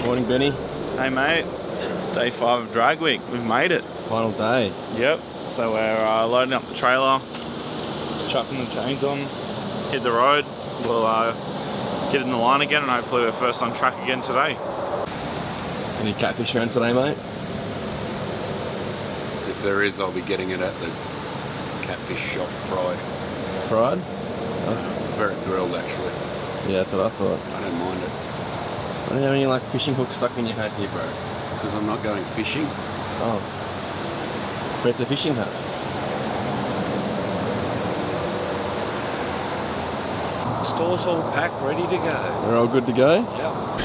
Morning, Benny. Hey mate, it's day 5 of drag week. We've made it. Final day. Yep. So we're loading up the trailer, chucking the chains on, hit the road. We'll get in the line again and hopefully we're first on track again today. Any catfish around today, mate? If there is, I'll be getting it at the catfish shop fried. Fried? Very grilled actually. Yeah, that's what I thought. I don't mind it. I don't have any like fishing hooks stuck in your hat here, bro. Because I'm not going fishing. Oh. But it's a fishing hat. Store's all packed, ready to go. We're all good to go? Yep.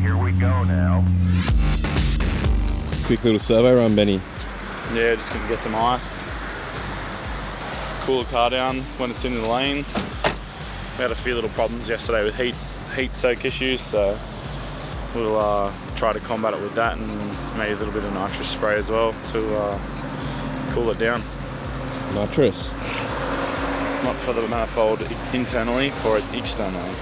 Here we go now. Quick little survey run, Benny. Yeah, just gonna get some ice. Cool the car down when it's in the lanes. We had a few little problems yesterday with heat soak issues, so we'll try to combat it with that and maybe a little bit of nitrous spray as well to cool it down. Nitrous. Not for the manifold internally, for it externally.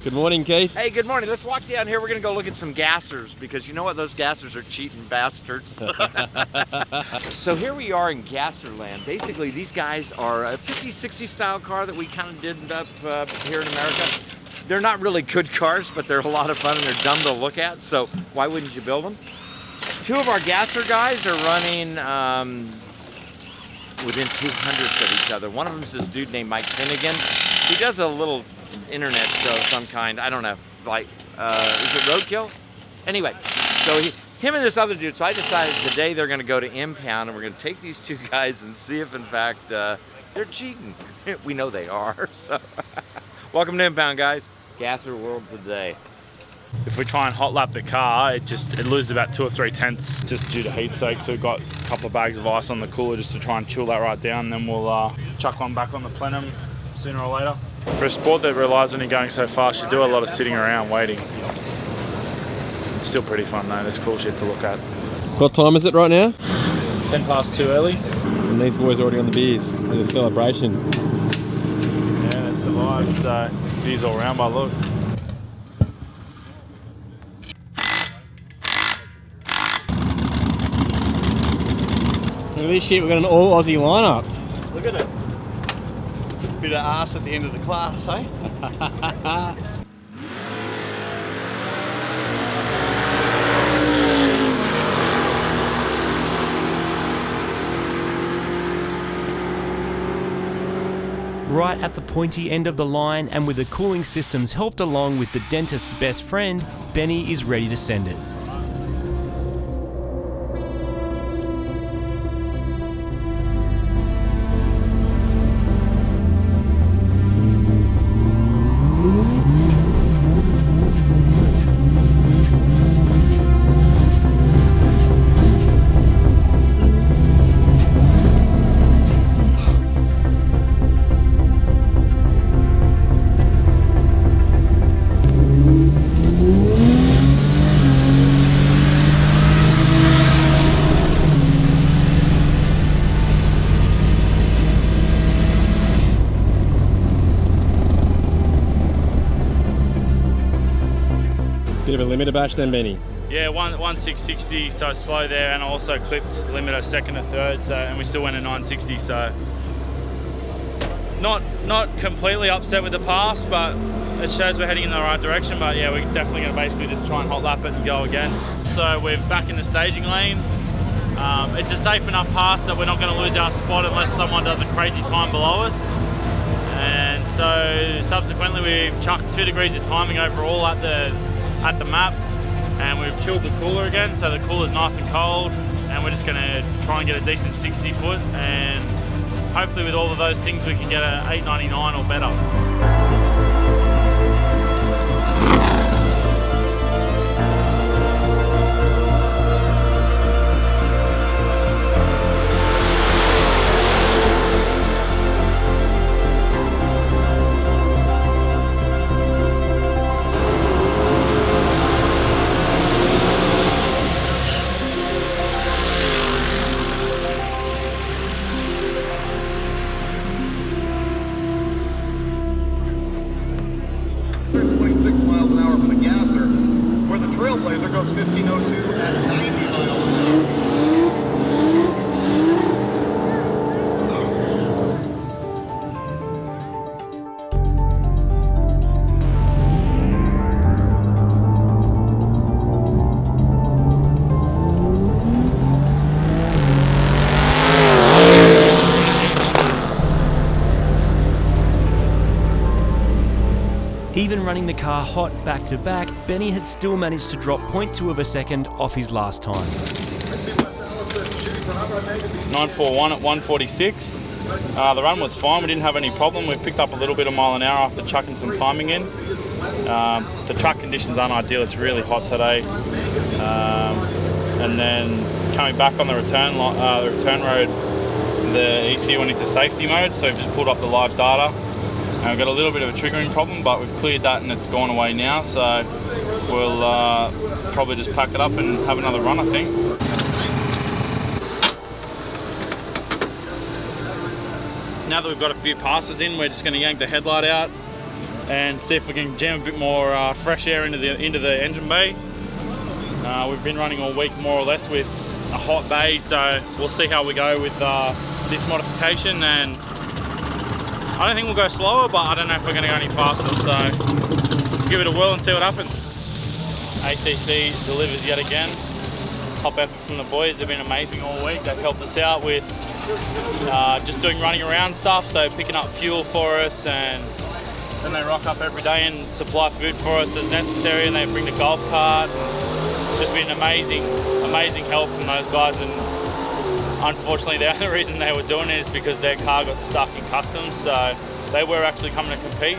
Good morning, Keith. Hey, good morning. Let's walk down here. We're going to go look at some gassers because you know what? Those gassers are cheating bastards. So here we are in Gasserland. Basically, these guys are a 50s, 60s style car that we kind of did up here in America. They're not really good cars, but they're a lot of fun and they're dumb to look at. So why wouldn't you build them? Two of our gasser guys are running within 200s of each other. One of them is this dude named Mike Finnegan. He does a little internet show of some kind. I don't know, like, is it Roadkill? Anyway, so him and this other dude, so I decided today they're gonna go to Impound and we're gonna take these two guys and see if in fact they're cheating. We know they are, so. Welcome to Impound, guys. Gasser World today. If we try and hot lap the car, it loses about 2 or 3 tenths just due to heat soak. So we've got a couple of bags of ice on the cooler just to try and chill that right down. Then we'll chuck one back on the plenum sooner or later. For a sport that relies on you going so fast, you do a lot of sitting around waiting. It's still pretty fun though, there's cool shit to look at. What time is it right now? 10 past 2 early. And these boys are already on the beers. There's a celebration. Yeah, that's the vibe. So, beers all round by looks. Look at this shit, we've got an all Aussie lineup. Look at it. Bit of arse at the end of the class, eh? Right at the pointy end of the line and with the cooling systems helped along with the dentist's best friend, Benny is ready to send it. Bit of a limiter bash then, Benny. Yeah, 1.660, so slow there, and also clipped limiter second to third, so and we still went at 960, so not completely upset with the pass, but it shows we're heading in the right direction. But yeah, we're definitely going to basically just try and hot lap it and go again. So we're back in the staging lanes. It's a safe enough pass that we're not going to lose our spot unless someone does a crazy time below us. And so subsequently we've chucked 2 degrees of timing overall at the map, and we've chilled the cooler again, so the cooler's nice and cold, and we're just going to try and get a decent 60 foot, and hopefully with all of those things we can get a 899 or better. Laser goes 1502 at 90 miles. Even running the car hot back to back, Benny had still managed to drop 0.2 of a second off his last time. 941 at 146. The run was fine, we didn't have any problem. We picked up a little bit of mile an hour after chucking some timing in. The track conditions aren't ideal, it's really hot today. And then coming back on the return road, the ECU went into safety mode, so we've just pulled up the live data. We've got a little bit of a triggering problem, but we've cleared that and it's gone away now, so we'll probably just pack it up and have another run, I think. Now that we've got a few passes in, we're just going to yank the headlight out and see if we can jam a bit more fresh air into the engine bay. We've been running all week more or less with a hot bay, so we'll see how we go with this modification. And I don't think we'll go slower, but I don't know if we're going to go any faster, so give it a whirl and see what happens. ACC delivers yet again. Top effort from the boys, they've been amazing all week. They've helped us out with just doing running around stuff, so picking up fuel for us, and then they rock up every day and supply food for us as necessary, and they bring the golf cart. It's just been amazing help from those guys, and unfortunately the only reason they were doing it is because their car got stuck in customs, so they were actually coming to compete,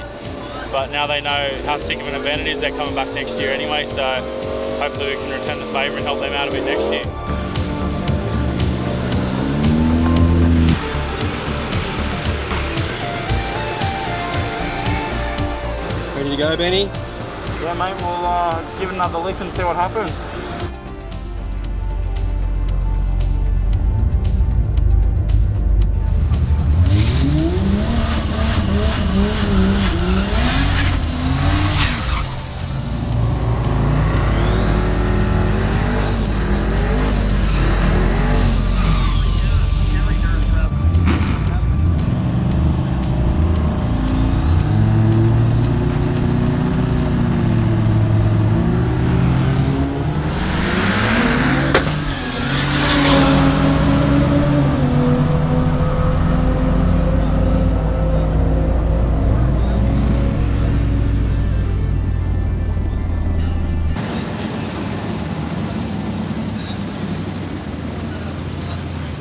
but now they know how sick of an event it is. They're coming back next year anyway, so hopefully we can return the favour and help them out a bit next year. Ready to go, Benny? Yeah mate, we'll give it another lick and see what happens.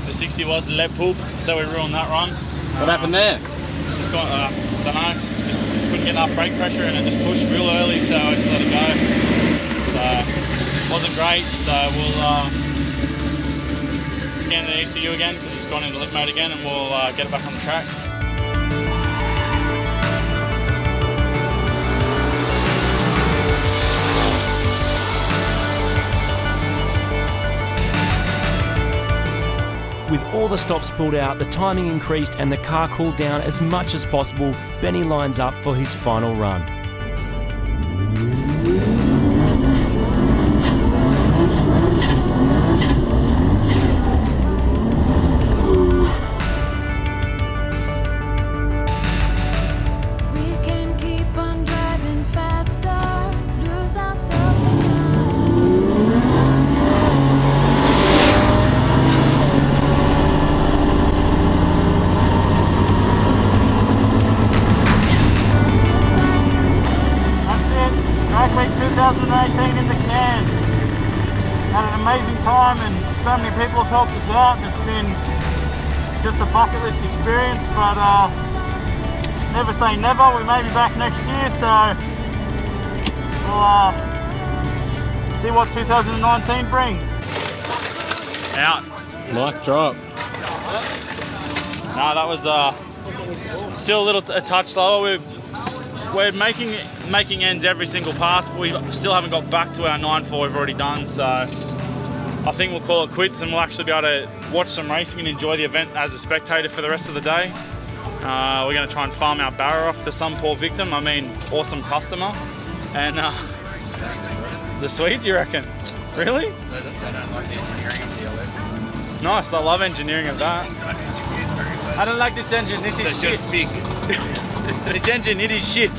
The 60 was a lead poop, so we ruined that run. What happened there? Just got, don't know, just couldn't get enough brake pressure and it just pushed real early, so I just let it go. So, wasn't great, so we'll scan the ECU again because it's gone into lit mode again, and we'll get it back on the track. With all the stops pulled out, the timing increased and the car cooled down as much as possible, Benny lines up for his final run. We can keep on driving faster, lose ourselves tonight. Track Week 2018 in the can. Had an amazing time and so many people have helped us out, and it's been just a bucket list experience, but never say never. We may be back next year, so we'll see what 2019 brings. Out. Mic drop. No, that was still a touch slower. We're making ends every single pass, but we still haven't got back to our 9.4 we've already done, so I think we'll call it quits and we'll actually be able to watch some racing and enjoy the event as a spectator for the rest of the day. We're going to try and farm our barra off to some poor victim, awesome customer, and The Swedes, you reckon? Really? They don't like the engineering of the LS. Nice, I love engineering of that. It's unengineered very well. I don't like this engine, this is shit. big. This engine, it is shit.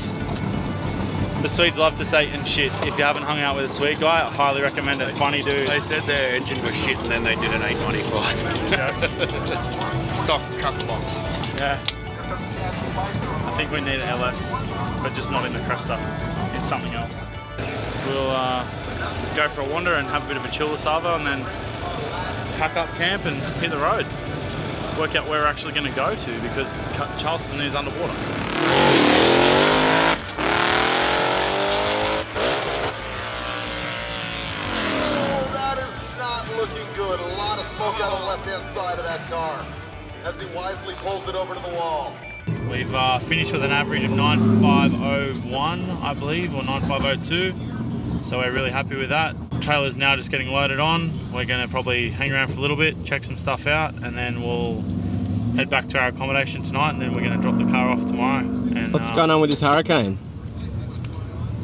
The Swedes love to say and shit. If you haven't hung out with a Swede guy, I highly recommend it. Funny dude. They said their engine was shit and then they did an 895. Stock cuckblock. Yeah. I think we need an LS, but just not in the Cresta. It's something else. We'll go for a wander and have a bit of a chill this Arvo and then pack up camp and hit the road. Work out where we're actually going to go to because Charleston is underwater. Looking good. A lot of smoke out on the left-hand side of that car as he wisely pulls it over to the wall. We've finished with an average of 9501, I believe, or 9502. So we're really happy with that. Trailer's now just getting loaded on. We're going to probably hang around for a little bit, check some stuff out, and then we'll head back to our accommodation tonight, and then we're going to drop the car off tomorrow. And What's going on with this hurricane?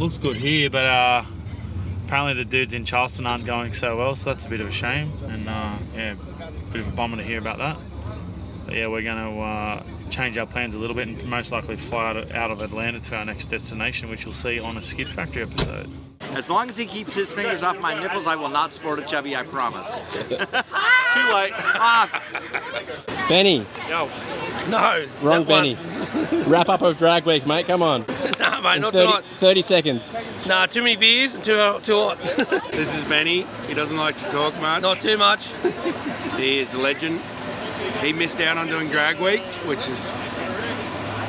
looks good here, but apparently the dudes in Charleston aren't going so well, so that's a bit of a shame, and yeah, bit of a bummer to hear about that. But yeah, we're going to change our plans a little bit and most likely fly out of Atlanta to our next destination, which you'll see on a Skid Factory episode. As long as he keeps his fingers off my nipples, I will not sport a chubby, I promise. Too late. Benny. Yo. No. Wrong Benny. Wrap up of Drag Week, mate. Come on. Nah, mate, not 30, tonight. 30 seconds. Nah, too many beers and too hot. This is Benny. He doesn't like to talk much. Not too much. He is a legend. He missed out on doing Drag Week, which is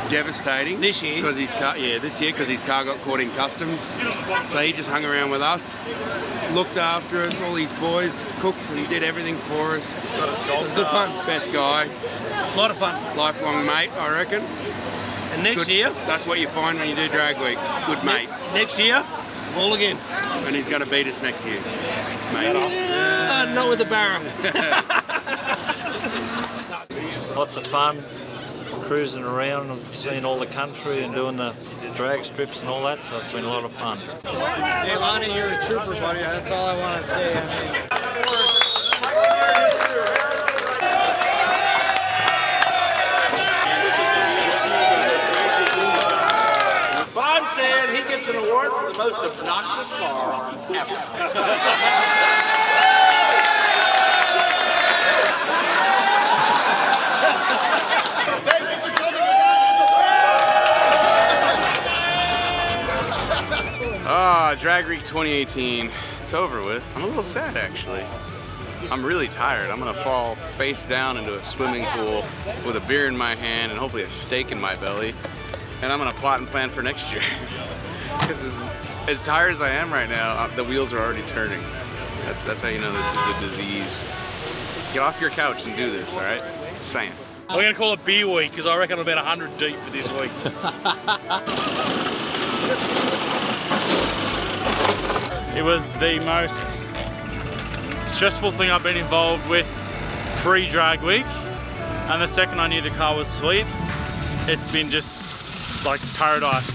devastating. This year? Because his car, this year, because his car got caught in customs. So he just hung around with us, looked after us, all these boys, cooked and did everything for us. It was good fun. Best guy. A lot of fun. Lifelong mate, I reckon. And next year? That's what you find when you do Drag Week. Good mates. Next year, all again. And he's going to beat us next year. Maybe. Not with the barrel. Lots of fun, cruising around and seeing all the country and doing the drag strips and all that, so it's been a lot of fun. Hey Lonnie, you're a trooper, buddy. That's all I want to say. But I'm saying he gets an award for the most obnoxious car ever. Drag Week 2018, it's over with. I'm a little sad actually. I'm really tired. I'm gonna fall face down into a swimming pool with a beer in my hand and hopefully a steak in my belly. And I'm gonna plot and plan for next year. Because as tired as I am right now, the wheels are already turning. That's how you know this is a disease. Get off your couch and do this, all right? Just saying. We're going to call it beer week because I reckon I'm about 100 deep for this week. It was the most stressful thing I've been involved with pre-drag week, and the second I knew the car was sweet, it's been just like paradise.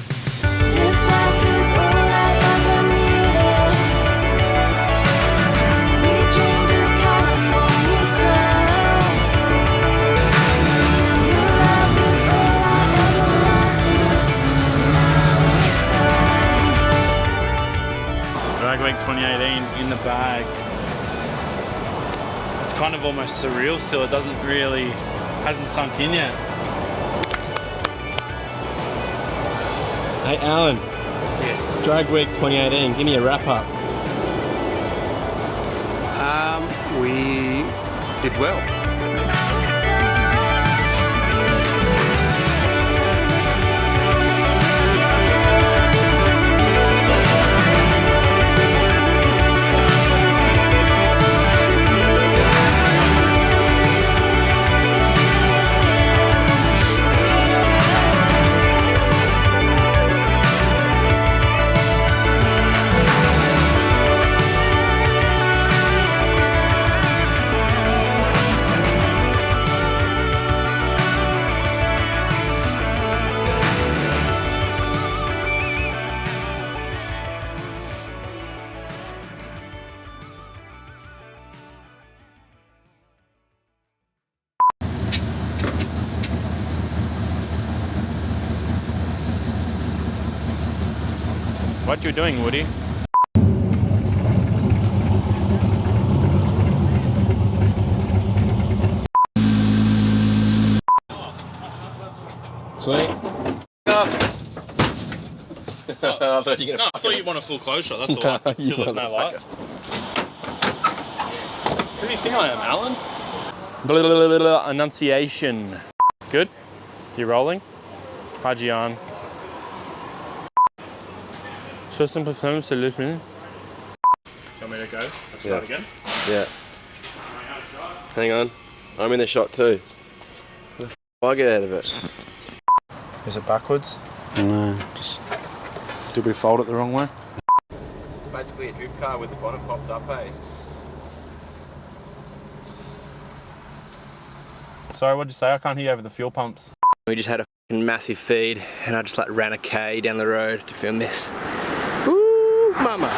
Drag Week 2018 in the bag. It's kind of almost surreal still. It hasn't sunk in yet. Hey Alan. Yes. Drag Week 2018, give me a wrap up. We did well. What you doing, Woody? Sweet. I thought you want a full close shot. That's all. Right. Till there's no light. Who do you think I am, Alan? Blah, blah, blah, blah, enunciation. Good. You rolling? Hajian. Show some performance to listening. Want me to go? Let's start again. Yeah. Hang on. I'm in the shot too. Where the f I get out of it? Is it backwards? No, just did we fold it the wrong way? Basically a drift car with the bottom popped up, eh? Sorry, what'd you say? I can't hear you over the fuel pumps. We just had a f***ing massive feed and I just like ran a K down the road to film this. Woo, mama.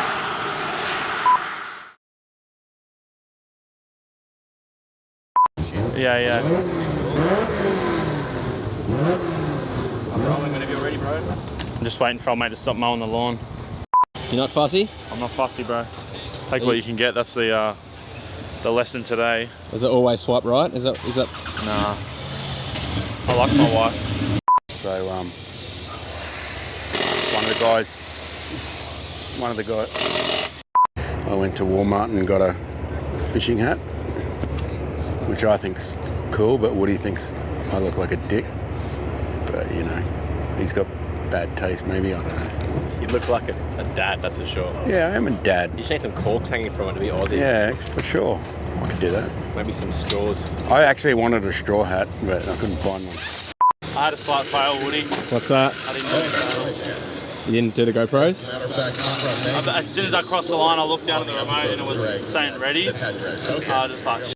Yeah. I'm rolling whenever you're ready, bro. I'm just waiting for old mate to stop mowing the lawn. You're not fussy? I'm not fussy, bro. Take what you can get. That's the lesson today. Is it always swipe right? Is that? Nah. I like my wife. So one of the guys. I went to Walmart and got a fishing hat, which I think's cool, but Woody thinks I look like a dick. But you know, he's got bad taste. Maybe, I don't know. You look like a dad, that's for sure. Yeah, I am a dad. You should need some corks hanging from it to be Aussie. Yeah, for sure. I could do that. Maybe some straws. I actually wanted a straw hat, but I couldn't find one. I had a slight fail, Woody. What's that? I didn't know. You didn't do the GoPros? As soon as I crossed the line, I looked down at the remote and it was saying ready. I was just like,